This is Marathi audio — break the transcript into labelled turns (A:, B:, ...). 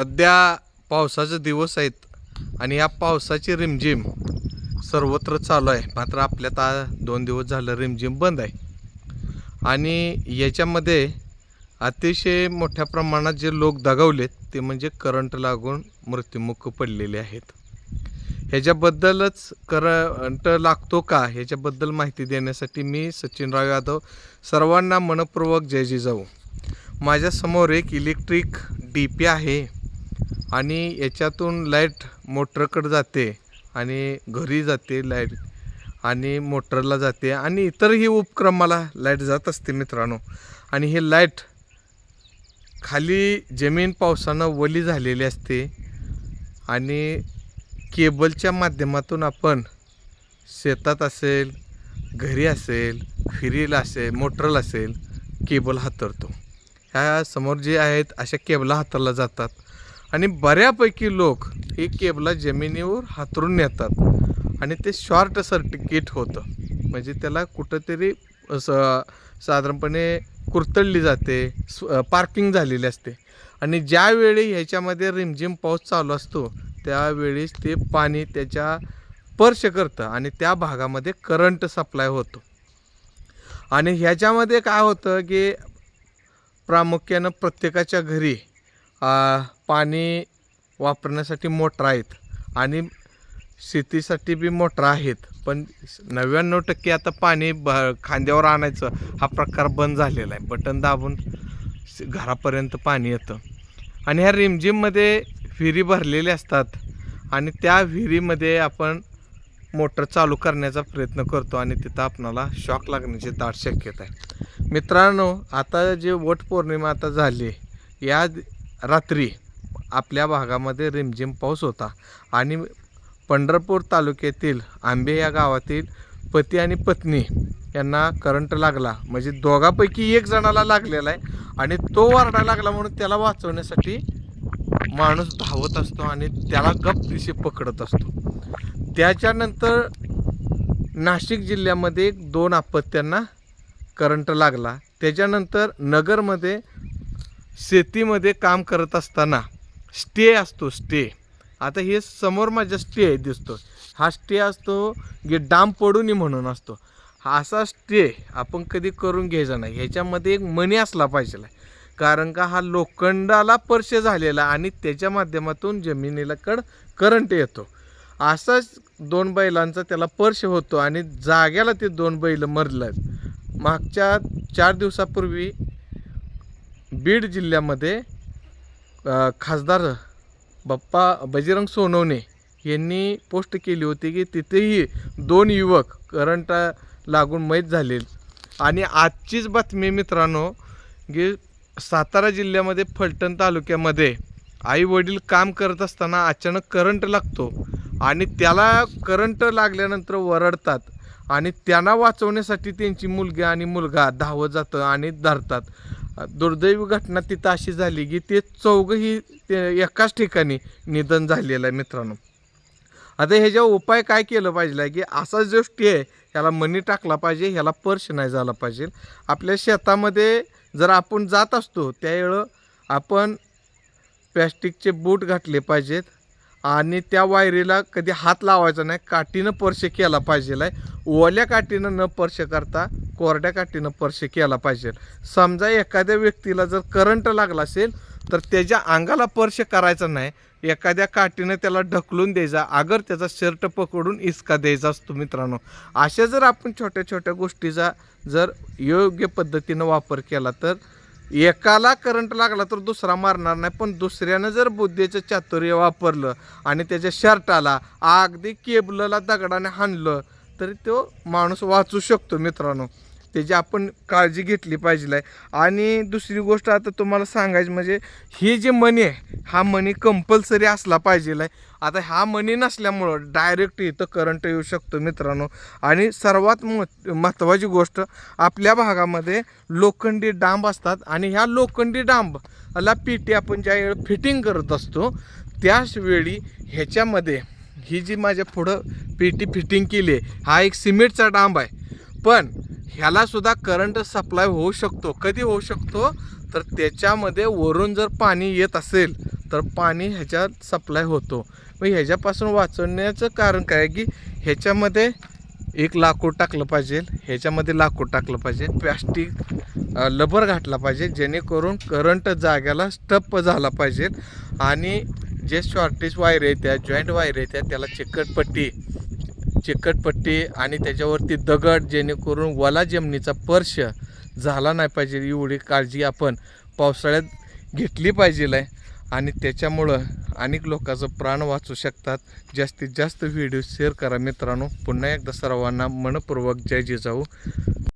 A: सध्या पावसाचे दिवस आहेत आणि या पावसाची रिमझिम सर्वत्र चालू आहे. मात्र आपल्यात 2 दिवस झालं रिमझिम बंद आहे आणि याच्यामध्ये अतिशय मोठ्या प्रमाणात जे लोक दगावलेत ते म्हणजे करंट लागून मृत्युमुख पडलेले आहेत. ह्याच्याबद्दलच करंट लागतो का ह्याच्याबद्दल माहिती देण्यासाठी मी सचिनराव यादव सर्वांना मनपूर्वक जय जिजाऊ. माझ्यासमोर एक इलेक्ट्रिक DP आहे आणि याच्यातून लाईट मोटरकडे जाते आणि घरी जाते लाईट आणि मोटरला जाते आणि इतरही उपक्रमाला लाईट जात असते मित्रांनो. आणि हे लाईट खाली जमीन पावसानं ओली झालेली असते आणि केबलच्या माध्यमातून आपण शेतात असेल, घरी असेल, फिरीला असेल, मोटरला असेल केबल हातरतो. ह्या समोर जे आहेत अशा केबला हाताळल्या जातात आणि बऱ्यापैकी लोक हे केबला जमिनीवर हातरून नेतात आणि ते शॉर्ट सर्किट होतं. म्हणजे त्याला कुठंतरी साधारणपणे कुरतडली जाते, पार्किंग झालेली असते आणि ज्यावेळी ह्याच्यामध्ये रिमझिम पाऊस चालू असतो त्यावेळेस ते पाणी त्याच्या स्पर्श करतं आणि त्या भागामध्ये करंट सप्लाय होतो. आणि ह्याच्यामध्ये काय होतं की प्रामुख्यानं प्रत्येकाच्या घरी पाणी वापरण्यासाठी मोटर आहेत आणि शेतीसाठी बी मोटर आहेत. पण 99% आता पाणी खांद्यावर आणायचं हा प्रकार बंद झालेला आहे. बटन दाबून घरापर्यंत पाणी येतं आणि ह्या रिमझिममध्ये विहिरी भरलेल्या असतात आणि त्या विहिरीमध्ये आपण मोटर चालू करण्याचा प्रयत्न करतो आणि तिथं आपणाला शॉक लागण्याची दाट शक्यता आहे. मित्रांनो, आता जे वटपौर्णिमा आता झाली, या रात्री आपल्या भागामध्ये रिमझिम पाऊस होता आणि पंढरपूर तालुक्यातील आंबे या गावातील पती आणि पत्नी यांना करंट लागला. म्हणजे दोघांपैकी एक जणाला लागलेला आहे आणि तो वारडा लागला म्हणून त्याला वाचवण्यासाठी माणूस धावत असतो आणि त्याला गप दिशी पकडत असतो. त्याच्यानंतर नाशिक जिल्ह्यामध्ये 2 अपत्यांना करंट लागला. त्याच्यानंतर नगरमध्ये शेतीमध्ये काम करत असताना स्टे असतो, स्टे. आता हे समोर माझ्या स्टे दिसतो, हा स्टे असतो की डांब पडू नये म्हणून असतो. हा असा स्टे आपण कधी करून घ्यायचा नाही. ह्याच्यामध्ये एक मणी असला पाहिजे, कारण का हा लोखंडाला स्पर्श झालेला आणि त्याच्या माध्यमातून जमिनीला करंट येतो. असाच 2 बैलांचा त्याला स्पर्श होतो आणि जाग्याला ते 2 बैल मरतात. मागच्या 4 दिवसापूर्वी बीड जिल्ह्यामध्ये खासदार बाप्पा बजरंग सोनवणे यांनी पोस्ट केली होती की तिथेही 2 युवक करंट लागून मयत झाले. आणि आजचीच बातमी मित्रांनो की सातारा जिल्ह्यामध्ये फलटण तालुक्यामध्ये आई वडील काम करत असताना अचानक करंट लागतो आणि त्याला करंट लागल्यानंतर वरडतात आणि त्यांना वाचवण्यासाठी त्यांची मुलगी आणि मुलगा धावत जातं आणि धरतात. दुर्दैवी घटना तिथं अशी झाली की ते चौघंही एकाच ठिकाणी निधन झालेलं आहे मित्रांनो. आता ह्याच्यावर उपाय काय केलं पाहिजे की असा जो स्टे आहे ह्याला मनी टाकला पाहिजे, ह्याला स्पर्श नाही झाला पाहिजे. आपल्या शेतामध्ये जर आपण जात असतो त्यावेळं आपण प्लॅस्टिकचे बूट घातले पाहिजेत आणि त्या वायरीला कधी हात लावायचा नाही, काठीनं स्पर्श केला पाहिजे. ओल्या काठीनं न स्पर्श करता कोरड्या काठीनं स्पर्श केला पाहिजे. समजा एखाद्या व्यक्तीला जर करंट लागला असेल तर त्याच्या अंगाला स्पर्श करायचा नाही, एखाद्या काठीनं त्याला ढकलून द्यायचा, अगर त्याचा शर्ट पकडून इसका द्यायचा असतो मित्रांनो. अशा जर आपण छोट्या छोट्या गोष्टीचा जर योग्य पद्धतीनं वापर केला तर एकाला करंट लागला तर दुसरा मारणार नाही. पण दुसऱ्यानं जर बुद्धीचं चातुर्य वापरलं आणि त्याच्या शर्टाला अगदी केबलला दगडाने हाणलं तरी तो माणूस वाचू शकतो मित्रांनो. त्याची आपण काळजी घेतली पाहिजे. आणि दुसरी गोष्ट आता तुम्हाला सांगायची म्हणजे ही जी मनी आहे हा मनी कंपल्सरी असला पाहिजे. आता हा मनी नसल्यामुळं डायरेक्ट इथं करंट येऊ शकतो मित्रांनो. आणि सर्वात महत्त्वाची गोष्ट, आपल्या भागामध्ये लोखंडी डांब असतात आणि ह्या लोखंडी डांबला पेटी आपण ज्या वेळी फिटिंग करत असतो त्याच वेळी ह्याच्यामध्ये ही जी माझ्या पुढं पेटी फिटिंग केली आहे हा एक सिमेंटचा डांब आहे. पण ह्यालासुद्धा करंट सप्लाय होऊ शकतो. कधी होऊ शकतो तर त्याच्यामध्ये वरून जर पाणी येत असेल तर पाणी ह्याच्यात सप्लाय होतो. मग ह्याच्यापासून वाचवण्याचं कारण काय की ह्याच्यामध्ये एक लाकूड टाकलं पाहिजे, ह्याच्यामध्ये लाकूड टाकलं पाहिजे, प्लॅस्टिक लबर घातला पाहिजे, जेणेकरून करंट जाग्याला स्टप झाला पाहिजे. आणि जे शॉर्टेज वायर आहे त्या जॉईंट वायर आहे त्याला चिकटपट्टी आणि त्याच्यावरती दगड, जेणेकरून वला जमिनीचा स्पर्श झाला नाही पाहिजे, एवढी काळजी आपण पावसाळ्यात घेतली पाहिजे आहे. आणि त्याच्यामुळं अनेक लोकांचं प्राण वाचू शकतात. जास्तीत जास्त व्हिडिओ शेअर करा मित्रांनो. पुन्हा एकदा सर्वांना मनपूर्वक जय जिजाऊ.